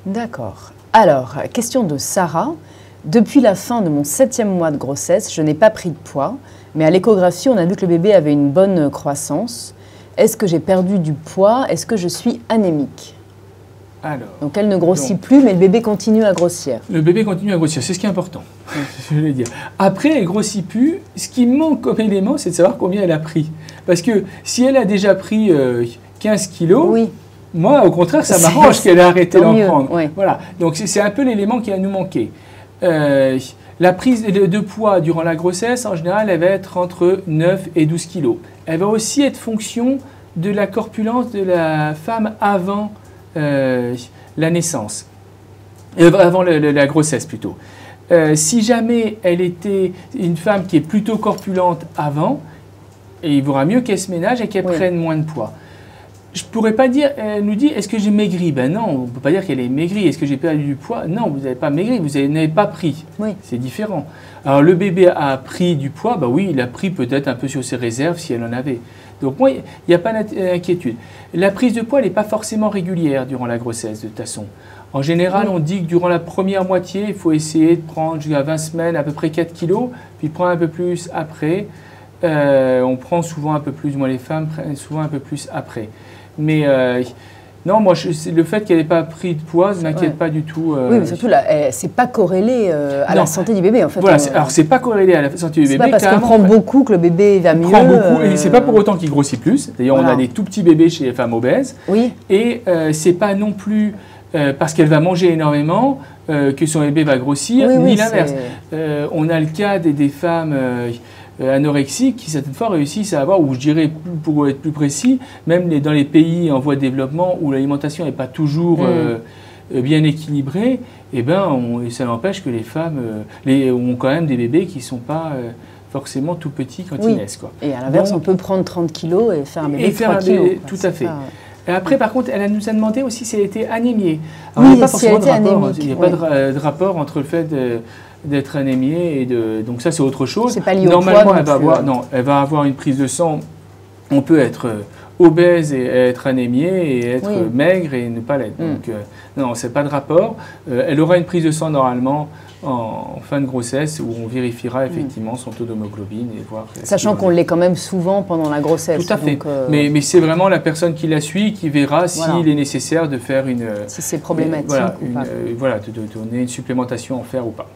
D'accord. Alors, question de Sarah. Depuis la fin de mon 7e mois de grossesse, je n'ai pas pris de poids, mais à l'échographie, on a vu que le bébé avait une bonne croissance. Est-ce que j'ai perdu du poids? Est-ce que je suis anémique? Alors, donc elle ne grossit plus, mais le bébé continue à grossir. Le bébé continue à grossir, c'est ce qui est important. Je vais dire. Après, elle ne grossit plus. Ce qui manque comme élément, c'est de savoir combien elle a pris. Parce que si elle a déjà pris 15 kilos, oui. Moi, au contraire, ça m'arrange qu'elle ait arrêté d'en prendre. Oui. Voilà. Donc, c'est un peu l'élément qui va nous manquer. La prise de poids durant la grossesse, en général, elle va être entre 9 et 12 kilos. Elle va aussi être fonction de la corpulence de la femme avant la naissance, avant la grossesse plutôt. Si jamais elle était une femme qui est plutôt corpulente avant, il vaudra mieux qu'elle se ménage et qu'elle prenne moins de poids. Je ne pourrais pas dire, elle nous dit, est-ce que j'ai maigri? Ben non, on ne peut pas dire qu'elle est maigrie. Est-ce que j'ai perdu du poids? Non, vous n'avez pas maigri, vous n'avez pas pris. Oui. C'est différent. Alors le bébé a pris du poids, ben oui, il a pris peut-être un peu sur ses réserves si elle en avait. Donc moi, il n'y a pas d'inquiétude. La prise de poids n'est pas forcément régulière durant la grossesse de toute façon. En général, on dit que durant la première moitié, il faut essayer de prendre jusqu'à 20 semaines à peu près 4 kilos, puis prendre un peu plus après. On prend souvent un peu plus, moi les femmes prennent souvent un peu plus après. Mais non, moi, le fait qu'elle n'ait pas pris de poids ne m'inquiète pas du tout. Oui, mais surtout, c'est pas corrélé à la santé du bébé, en fait. Voilà, alors c'est pas corrélé à la santé du bébé. C'est pas parce qu'on prend beaucoup que le bébé va mieux. On prend beaucoup, et c'est pas pour autant qu'il grossit plus. D'ailleurs, on a des tout petits bébés chez les femmes obèses. Oui. Et c'est pas non plus parce qu'elle va manger énormément que son bébé va grossir, ni l'inverse. On a le cas des femmes anorexiques qui certaines fois réussissent à avoir, ou je dirais pour être plus précis, même dans les pays en voie de développement où l'alimentation n'est pas toujours bien équilibrée, eh ben, ça n'empêche que les femmes ont quand même des bébés qui ne sont pas forcément tout petits quand ils naissent. Quoi. Et à l'inverse, on peut prendre 30 kilos et faire un bébé de 3 kilos. Tout à fait. Et après, par contre, elle nous a demandé aussi si elle était anémiée. Alors, il n'y a pas forcément de rapport. Il n'y a pas de rapport entre le fait d'être anémiée et de... Donc ça, c'est autre chose. C'est pas lié au Normalement, poids elle va avoir une prise de sang. On peut être obèse et être anémiée et être maigre et ne pas l'être. Donc non, c'est pas de rapport. Elle aura une prise de sang normalement en fin de grossesse où on vérifiera effectivement son taux d'hémoglobine et voir... Sachant qu'on l'est quand même souvent pendant la grossesse. Tout à fait. Donc, mais c'est vraiment la personne qui la suit qui verra s'il est nécessaire de faire une... Si c'est problématique ou pas. Voilà, de donner une supplémentation en fer ou pas.